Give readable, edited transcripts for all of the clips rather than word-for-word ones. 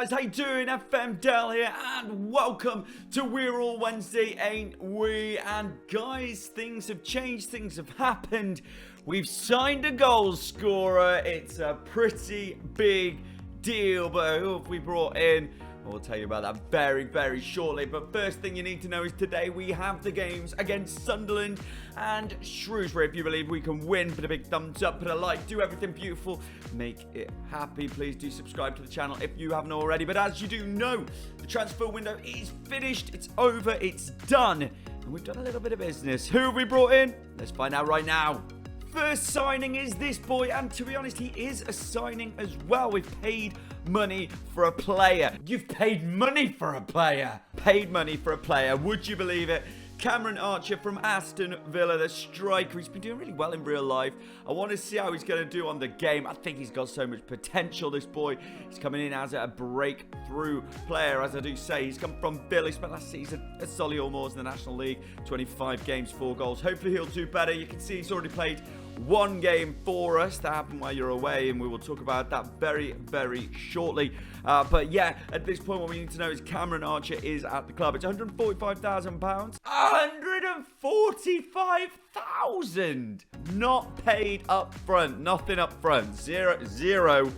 guys, how you doing? FM Del here, and welcome to We're All Wednesday, ain't we? And guys, things have changed, things have happened. We've signed a goal scorer. It's a pretty big deal, but who have we brought in? We'll tell you about that very, very shortly. But first thing you need to know is today we have the games against Sunderland and Shrewsbury. If you believe we can win, put a big thumbs up, put a like, do everything beautiful, make it happy. Please do subscribe to the channel if you haven't already. But as you do know, the transfer window is finished. It's over. It's done. And we've done a little bit of business. Who have we brought in? Let's find out right now. First signing is this boy, and to be honest, he is a signing as well. We've paid money for a player. You've paid money for a player. Paid money for a player. Would you believe it? Cameron Archer from Aston Villa, the striker. He's been doing really well in real life. I want to see how he's going to do on the game. I think he's got so much potential, this boy. He's coming in as a breakthrough player, as I do say. He's come from Villa. He spent last season at Solihull Moors in the National League. 25 games, 4 goals. Hopefully he'll do better. You can see he's already played one game for us. That happened while you're away, and we will talk about that very, very shortly. But yeah, at this point, what we need to know is Cameron Archer is at the club. It's £145,000. £145,000 not paid up front. Nothing up front. Zero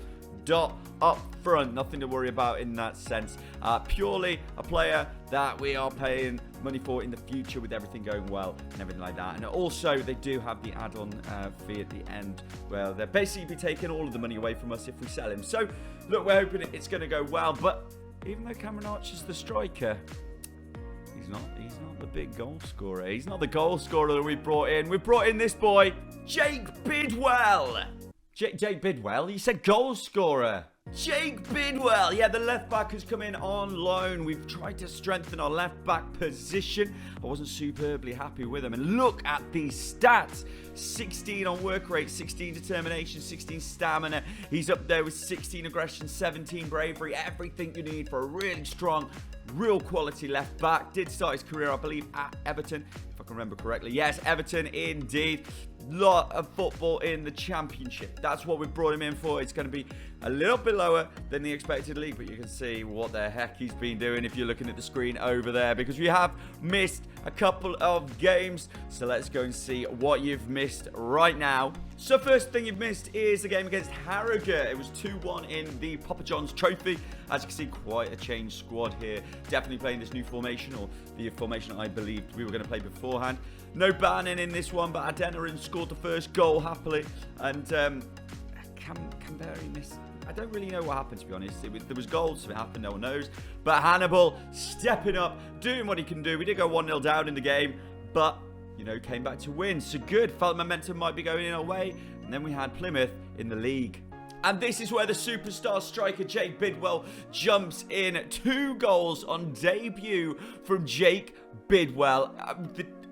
dot up front. Nothing to worry about in that sense. Purely a player that we are paying money for in the future with everything going well and everything like that. And also, they do have the add-on fee at the end where they'll basically be taking all of the money away from us if we sell him. So, look, we're hoping it's going to go well. But even though Cameron Archer's the striker, he's not the big goal scorer. He's not the goal scorer that we brought in. We brought in this boy, Jake Bidwell. Jake Bidwell? You said goal scorer. Jake Bidwell, yeah, the left back has come in on loan. We've tried to strengthen our left back position. I wasn't superbly happy with him. And look at these stats. 16 on work rate, 16 determination, 16 stamina. He's up there with 16 aggression, 17 bravery. Everything you need for a really strong, real quality left back. Did start his career, I believe, at Everton, if I can remember correctly. Yes, Everton indeed. Lot of football in the Championship. That's what we've brought him in for. It's going to be a little bit lower than the expected league, but you can see what the heck he's been doing if you're looking at the screen over there, because we have missed a couple of games. So let's go and see what you've missed right now. So first thing you've missed is the game against Harrogate. It was 2-1 in the Papa John's Trophy. As you can see, quite a changed squad here. Definitely playing this new formation, or the formation I believed we were going to play beforehand. No Bannon in this one, but Adeniran scored the first goal happily. And Canberra missed. I don't really know what happened, to be honest. There was goals, so it happened, no one knows. But Hannibal stepping up, doing what he can do. We did go 1-0 down in the game, but, you know, came back to win. So good. Felt momentum might be going in our way. And then we had Plymouth in the league. And this is where the superstar striker Jake Bidwell jumps in. 2 goals on debut from Jake Bidwell.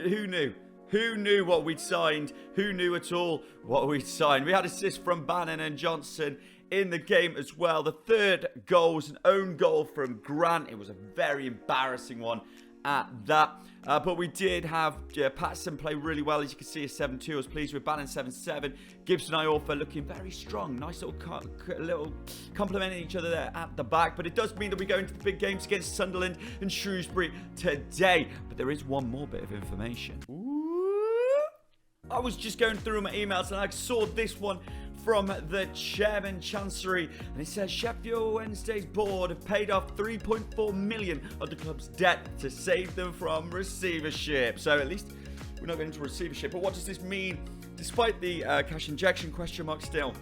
Who knew? Who knew what we'd signed? Who knew at all what we'd signed? We had assists from Bannon and Johnson in the game as well. The third goal was an own goal from Grant. It was a very embarrassing one at that. But we did have Patson play really well. As you can see, a 7-2. I was pleased with Bannon 7-7. Gibson Iorfa looking very strong. Nice little complimenting each other there at the back. But it does mean that we go into the big games against Sunderland and Shrewsbury today. But there is one more bit of information. Ooh. I was just going through my emails and I saw this one from the Chairman Chancery, and it says Sheffield Wednesday's board have paid off £3.4 million of the club's debt to save them from receivership. So at least we're not going into receivership. But what does this mean? Despite the cash injection question mark still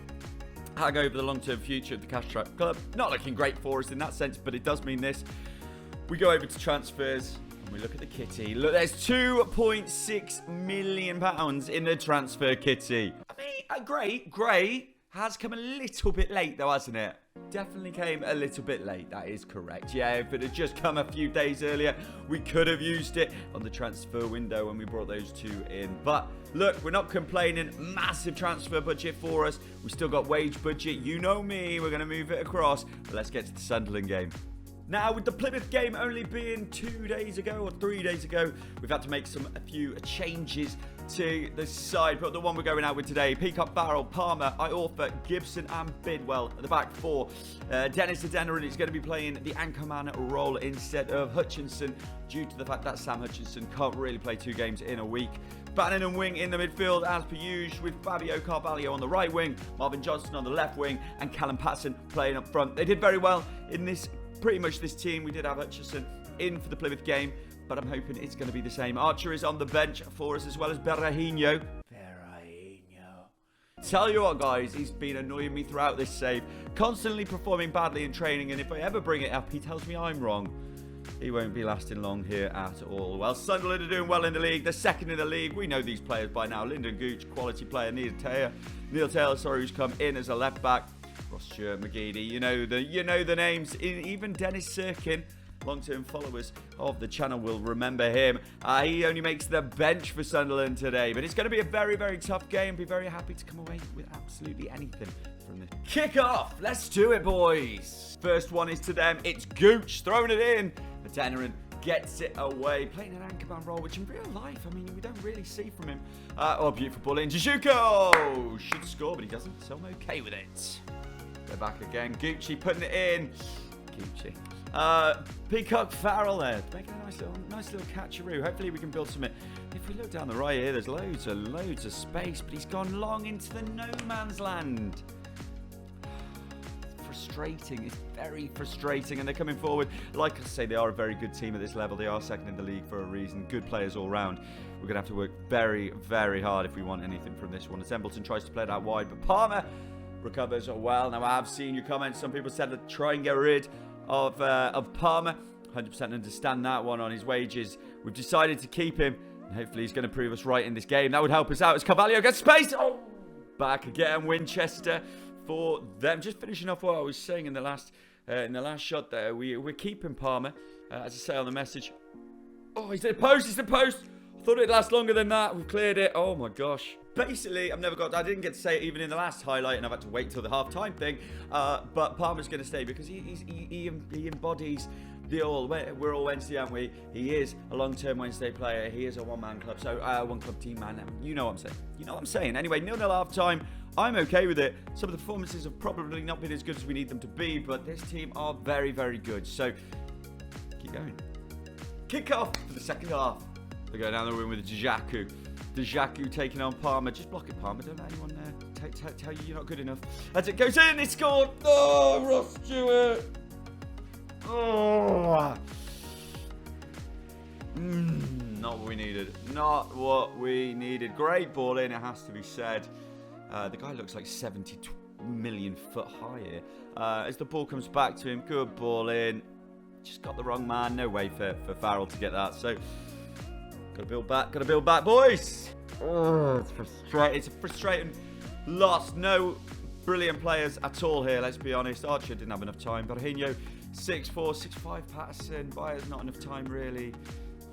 hang over the long-term future of the Cash Trap Club, not looking great for us in that sense, but it does mean this. We go over to transfers. We look at the kitty. Look, there's £2.6 million in the transfer kitty. I mean, great. Has come a little bit late though, hasn't it? Definitely came a little bit late, that is correct. Yeah, if it had just come a few days earlier, we could have used it on the transfer window when we brought those 2 in. But look, we're not complaining. Massive transfer budget for us. We've still got wage budget. You know me, we're going to move it across. But let's get to the Sunderland game. Now, with the Plymouth game only being 2 days ago or 3 days ago, we've had to make a few changes to the side. But the one we're going out with today, Peacock, Farrell, Palmer, Iorfa, Gibson and Bidwell at the back four. Dennis Adenerin is going to be playing the anchorman role instead of Hutchinson due to the fact that Sam Hutchinson can't really play 2 games in a week. Bannon and Wing in the midfield as per usual, with Fabio Carvalho on the right wing, Marvin Johnson on the left wing and Callum Patson playing up front. They did very well in pretty much this team. We did have Hutchinson in for the Plymouth game, but I'm hoping it's going to be the same. Archer is on the bench for us as well as Berahino. Tell you what, guys, he's been annoying me throughout this save, constantly performing badly in training, and if I ever bring it up, he tells me I'm wrong. He won't be lasting long here at all. Well, Sunderland are doing well in the league. They're second in the league. We know these players by now. Lyndon Gooch, quality player. Neil Taylor, who's come in as a left back. Ross Stewart, McGeady, you know the names. Even Dennis Sirkin, long-term followers of the channel will remember him. He only makes the bench for Sunderland today, but it's going to be a very, very tough game. Be very happy to come away with absolutely anything from this. Kick off! Let's do it, boys. First one is to them. It's Gooch throwing it in. Adenerin gets it away, playing an anchorman role, which in real life, I mean, we don't really see from him. Beautiful ball in. Jijuko should score, but he doesn't, so I'm okay with it. They're back again. Gucci putting it in. Gucci. Peacock Farrell there. Making a nice little catcheroo. Hopefully we can build something. If we look down the right here, there's loads of space, but he's gone long into the no man's land. Frustrating. It's very frustrating, and they're coming forward. Like I say, they are a very good team at this level. They are second in the league for a reason. Good players all round. We're going to have to work very, very hard if we want anything from this one. As Embleton tries to play it out wide, but Palmer recovers well. Now, I've seen your comments. Some people said to try and get rid of Palmer. 100% understand that one on his wages. We've decided to keep him, and hopefully he's going to prove us right in this game. That would help us out as Carvalho gets space. Oh! Back again, Winchester for them. Just finishing off what I was saying in the last shot there. We're keeping Palmer, as I say on the message. Oh, he's at post. He's at post. I thought it'd last longer than that. We've cleared it. Oh my gosh. Basically, I didn't get to say it even in the last highlight, and I've had to wait till the half-time thing. But Palmer's going to stay because he embodies we're all Wednesday, aren't we? He is a long-term Wednesday player. He is a one-man club, so one-club team man. You know what I'm saying. Anyway, 0-0 half-time. I'm okay with it. Some of the performances have probably not been as good as we need them to be, but this team are very, very good. So, keep going. Kick off for the second half. They go down the wing with Djaku. Djaku taking on Palmer. Just block it, Palmer. Don't let anyone tell you you're not good enough. As it goes in, it's scored. Oh, Ross Stewart. Oh. Not what we needed. Not what we needed. Great ball in, it has to be said. The guy looks like 70 million foot high here. As the ball comes back to him, good ball in. Just got the wrong man. No way for Farrell to get that. So, gotta build back, boys. Oh, it's frustrating. It's a frustrating loss. No brilliant players at all here, let's be honest. Archer didn't have enough time. Berahino, 6'4", 6'5", Patterson. Byers, not enough time, really.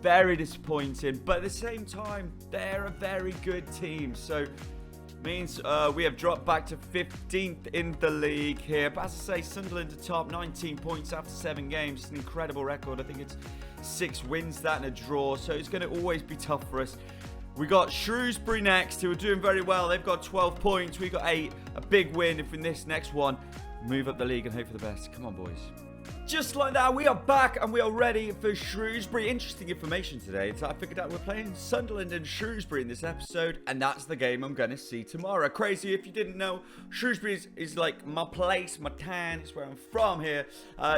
Very disappointing. But at the same time, they're a very good team. So, means we have dropped back to 15th in the league here. But as I say, Sunderland are top, 19 points after 7 games. It's an incredible record. I think it's 6 wins, that and a draw. So it's going to always be tough for us. We got Shrewsbury next, who are doing very well. They've got 12 points. We got 8. A big win if in this next one, move up the league and hope for the best. Come on, boys. Just like that, we are back and we are ready for Shrewsbury. Interesting information today. So I figured out we're playing Sunderland and Shrewsbury in this episode, and that's the game I'm going to see tomorrow. Crazy if you didn't know, Shrewsbury is like my place, my town. It's where I'm from here.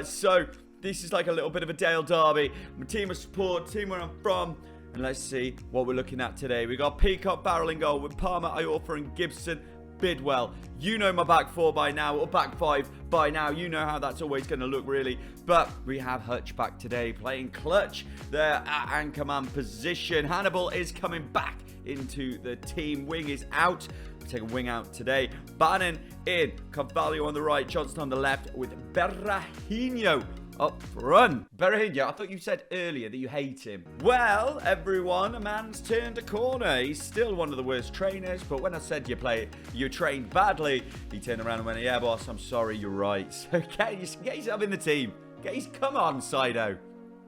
So this is like a little bit of a Dale Derby. My team of support, team where I'm from. And let's see what we're looking at today. We got Peacock barreling goal with Palmer, Iorfa and Gibson. Bidwell. You know my back 4 by now, or back 5 by now. You know how that's always going to look, really. But we have Hutch back today, playing clutch there at anchorman position. Hannibal is coming back into the team. Wing is out. We take a wing out today. Bannon in. Carvalho on the right. Johnson on the left with Berahino up front. Berahino, I thought you said earlier that you hate him. Well, everyone, a man's turned a corner. He's still one of the worst trainers, but when I said you trained badly, he turned around and went, yeah, boss, I'm sorry, you're right. So get yourself in the team. Come on, Sido.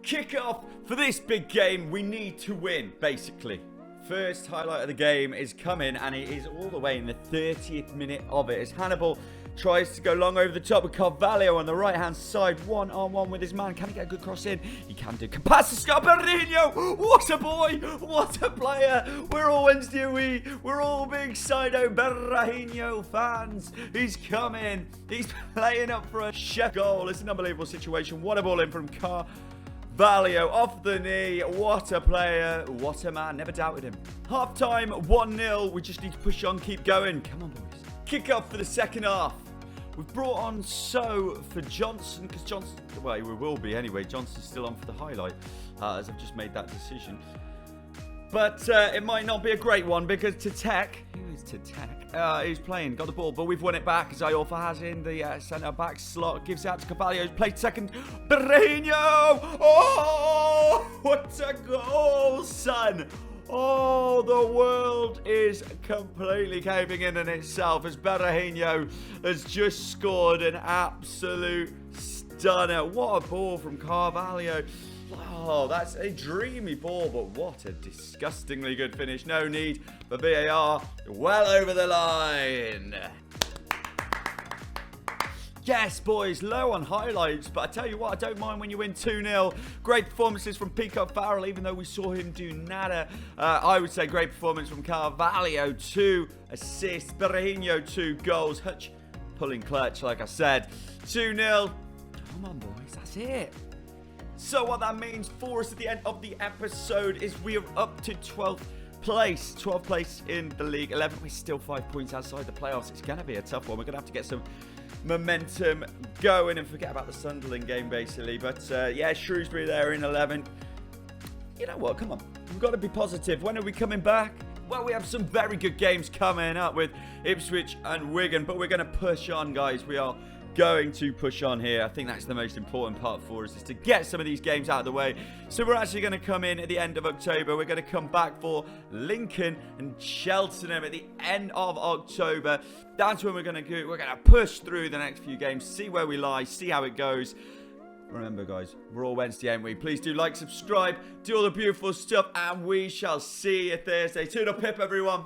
Kick off for this big game. We need to win, basically. First highlight of the game is coming, and it is all the way in the 30th minute of it as Hannibal tries to go long over the top with Carvalho on the right-hand side, one-on-one with his man. Can he get a good cross in? He can do. Can pass to Scarpellino. What a boy! What a player! We're all Wednesday. We're all big Sido Berahino fans. He's coming. He's playing up for a Sheffield goal. It's an unbelievable situation. What a ball in from Carvalho off the knee. What a player. What a man. Never doubted him. Half time, 1-0. We just need to push on, keep going. Come on, boys. Kick off for the second half. We've brought on for Johnson, because Johnson, well, we will be anyway. Johnson's still on for the highlight, as I've just made that decision. But it might not be a great one, because Tatek, who is Tatek? He's playing, got the ball, but we've won it back. Zayorfa has in the centre-back slot, gives out to Carvalho, played second. Berahino! Oh, what a goal, son! Oh, the world is completely caving in on itself as Berahino has just scored an absolute stunner. What a ball from Carvalho. Oh, that's a dreamy ball, but what a disgustingly good finish. No need for VAR. Well over the line. Yes, boys, low on highlights, but I tell you what, I don't mind when you win 2-0. Great performances from Peacock Farrell, even though we saw him do nada. I would say great performance from Carvalho, 2 assists. Berahino, 2 goals. Hutch pulling clutch, like I said. 2-0. Come on, boys, that's it. So what that means for us at the end of the episode is we are up to 12th place. 12th place in the league. 11th, we're still 5 points outside the playoffs. It's going to be a tough one. We're going to have to get some momentum going and forget about the Sunderland game, basically. But yeah, Shrewsbury there in 11th. You know what? Come on. We've got to be positive. When are we coming back? Well, we have some very good games coming up with Ipswich and Wigan, but we're going to push on, guys. We are going to push on here. I think that's the most important part for us, is to get some of these games out of the way. So we're actually going to come in at the end of October. We're going to come back for Lincoln and Cheltenham at the end of October. That's when we're going to go. We're going to push through the next few games, see where we lie, see how it goes. Remember, guys, we're all Wednesday, ain't we? Please do like, subscribe, do all the beautiful stuff, and we shall see you Thursday. Tune up, Pip, everyone.